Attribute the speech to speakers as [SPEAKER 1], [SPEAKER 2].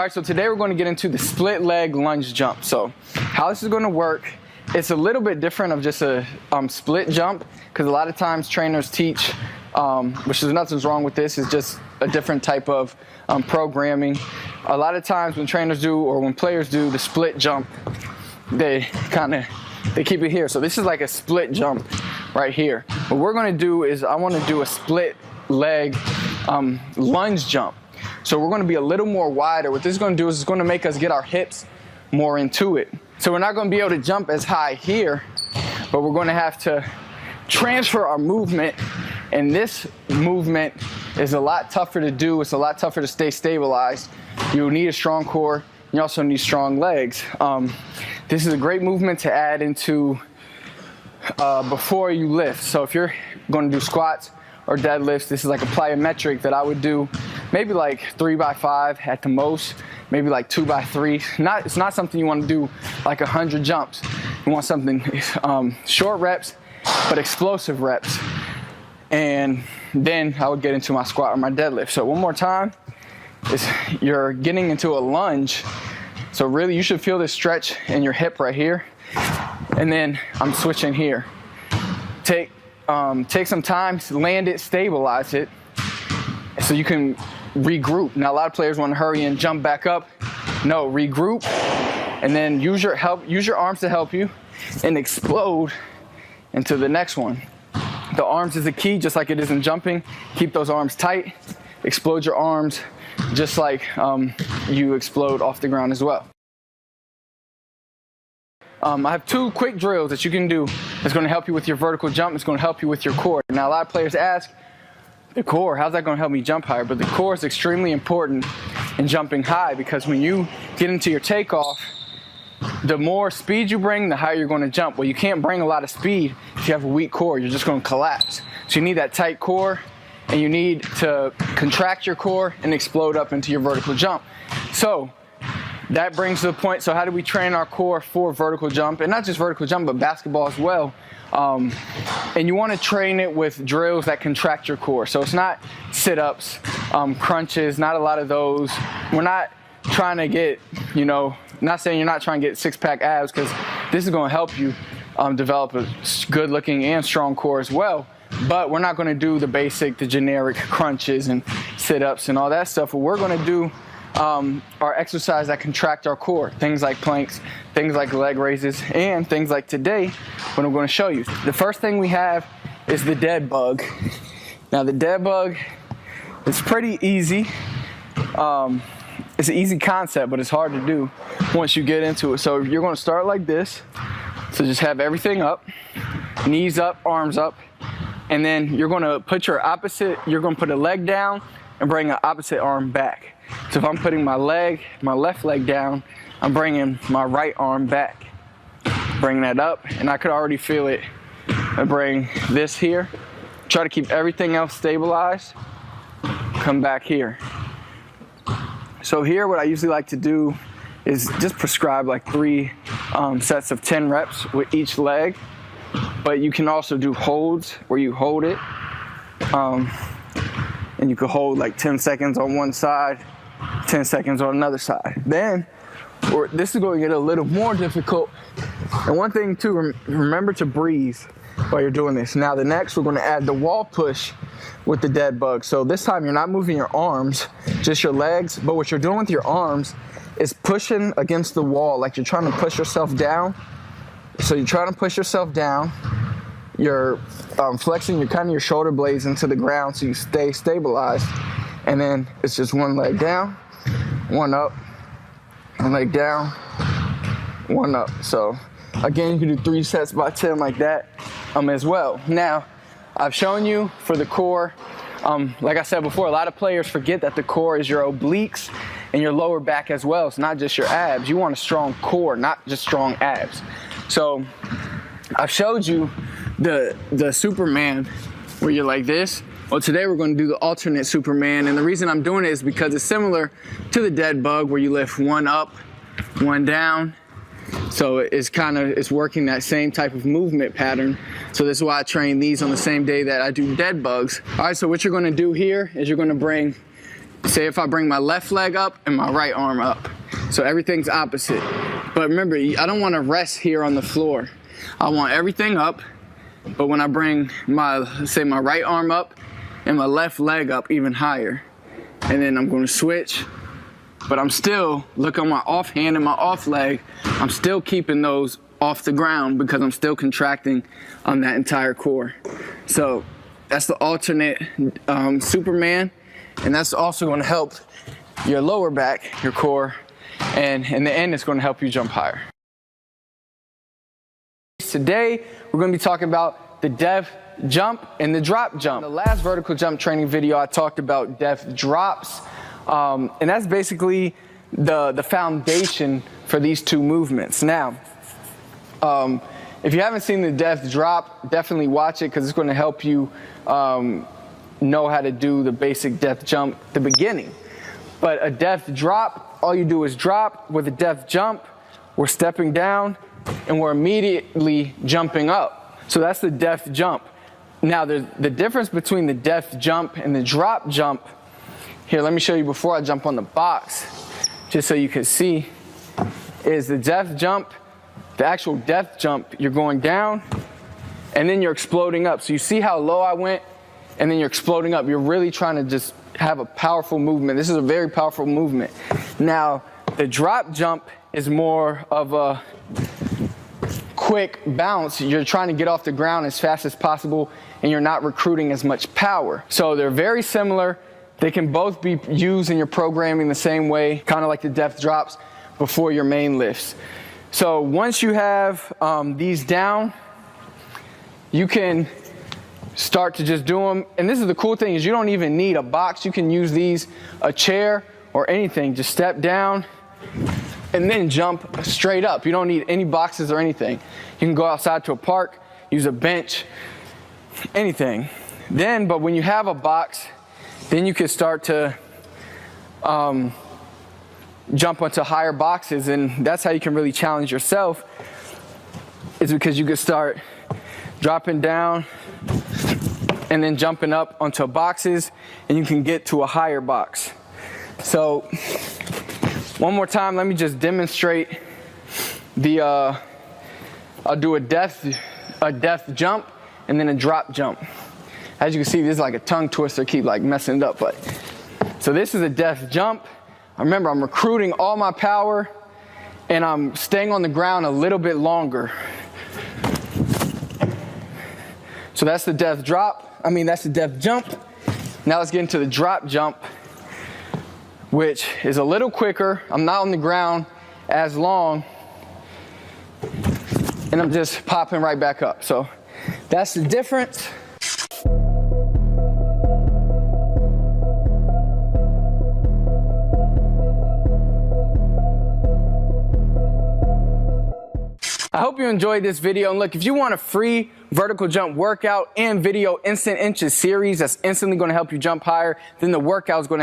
[SPEAKER 1] right, so today we're going to get into the split leg lunge jump. So how this is going to work, it's a little bit different of just a split jump, because a lot of times trainers teach, which is nothing's wrong with this, it's just a different type of programming. A lot of times when trainers do, or when players do the split jump, they keep it here. So this is like a split jump right here. What we're going to do is I want to do a split leg lunge jump. So we're going to be a little more wider. What this is going to do is it's going to make us get our hips more into it. So we're not going to be able to jump as high here, but we're going to have to transfer our movement. And this movement is a lot tougher to do. It's a lot tougher to stay stabilized. You need a strong core. You also need strong legs. This is a great movement to add into before you lift. So if you're going to do squats or deadlifts, this is like a plyometric that I would do maybe like 3x5 at the most, maybe like 2x3. It's not something you want to do like 100 jumps. You want something short reps, but explosive reps. And then I would get into my squat or my deadlift. So one more time, you're getting into a lunge. So really you should feel this stretch in your hip right here. And then I'm switching here. Take some time, land it, stabilize it, so you can regroup. Now a lot of players want to hurry and jump back up. No, regroup, and then use your arms to help you, and explode into the next one. The arms is the key, just like it is in jumping. Keep those arms tight. Explode your arms, just like you explode off the ground as well. I have two quick drills that you can do. It's going to help you with your vertical jump. It's going to help you with your core. Now, a lot of players ask, the core, how's that going to help me jump higher? But the core is extremely important in jumping high, because when you get into your takeoff, the more speed you bring, the higher you're going to jump. Well, you can't bring a lot of speed if you have a weak core. You're just going to collapse. So you need that tight core, and you need to contract your core and explode up into your vertical jump. So that brings to the point, so how do we train our core for vertical jump? And not just vertical jump, but basketball as well. And you want to train it with drills that contract your core. So it's not sit-ups, crunches, not a lot of those. We're not trying to get, not saying you're not trying to get six-pack abs, because this is going to help you develop a good-looking and strong core as well. But we're not going to do the generic crunches and sit-ups and all that stuff. What we're going to do are exercises that contract our core, things like planks, things like leg raises, and things like today, what I'm going to show you. The first thing we have is the dead bug. Now the dead bug is pretty easy. It's an easy concept, but it's hard to do once you get into it. So you're going to start like this. So just have everything up, knees up, arms up, and then you're going to put you're going to put a leg down and bring an opposite arm back. So if I'm putting my left leg down, I'm bringing my right arm back. Bring that up, and I could already feel it. I bring this here. Try to keep everything else stabilized. Come back here. So here, what I usually like to do is just prescribe like 3 sets of 10 reps with each leg. But you can also do holds where you hold it. And you could hold like 10 seconds on one side, 10 seconds on another side. Then, this is going to get a little more difficult. And one thing too, remember to breathe while you're doing this. Now the next, we're going to add the wall push with the dead bug. So this time you're not moving your arms, just your legs. But what you're doing with your arms is pushing against the wall, like you're trying to push yourself down. So you're trying to push yourself down. You're flexing your shoulder blades into the ground so you stay stabilized. And then it's just one leg down, one up, one leg down, one up. So again, you can do 3 sets by 10 like that as well. Now, I've shown you for the core, like I said before, a lot of players forget that the core is your obliques and your lower back as well. It's not just your abs. You want a strong core, not just strong abs. So I've showed you the Superman where you're like this. Well, today we're going to do the alternate Superman, and the reason I'm doing it is because it's similar to the dead bug where you lift one up, one down. So it's working that same type of movement pattern. So this is why I train these on the same day that I do dead bugs. All right, so what you're going to do here is you're going to bring say if I bring my left leg up and my right arm up. So everything's opposite. But remember, I don't want to rest here on the floor. I want everything up, but when I bring my, say my right arm up and my left leg up even higher, and then I'm going to switch, but I'm still, look on my off hand and my off leg, I'm still keeping those off the ground because I'm still contracting on that entire core. So that's the alternate Superman, and that's also going to help your lower back, your core, and in the end it's going to help you jump higher. Today we're going to be talking about the depth jump and the drop jump. In the last vertical jump training video I talked about depth drops, and that's basically the foundation for these two movements. Now if you haven't seen the depth drop, definitely watch it because it's going to help you know how to do the basic depth jump at the beginning. But a depth drop, all you do is drop. With a depth jump, we're stepping down and we're immediately jumping up. So that's the depth jump. Now the difference between the depth jump and the drop jump, here let me show you before I jump on the box, just so you can see, is the depth jump, the actual depth jump, you're going down and then you're exploding up. So you see how low I went and then you're exploding up. You're really trying to just have a powerful movement. This is a very powerful movement. Now the drop jump is more of a quick bounce. You're trying to get off the ground as fast as possible and you're not recruiting as much power. So they're very similar. They can both be used in your programming the same way, kind of like the depth drops before your main lifts. So once you have these down, you can start to just do them. And this is the cool thing, is you don't even need a box. You can use these, a chair or anything. Just step down and then jump straight up. You don't need any boxes or anything. You can go outside to a park, use a bench, anything. Then, but when you have a box, then you can start to jump onto higher boxes, and that's how you can really challenge yourself, is because you can start dropping down and then jumping up onto boxes, and you can get to a higher box. So one more time, let me just demonstrate the I'll do a depth jump and then a drop jump. As you can see, this is like a tongue twister, keep like messing it up, but so this is a depth jump. Remember, I'm recruiting all my power and I'm staying on the ground a little bit longer. So that's the depth drop. That's the depth jump. Now let's get into the drop jump, which is a little quicker. I'm not on the ground as long and I'm just popping right back up. So that's the difference. I hope you enjoyed this video, and look, if you want a free vertical jump workout and video instant inches series that's instantly going to help you jump higher, then the workout is going to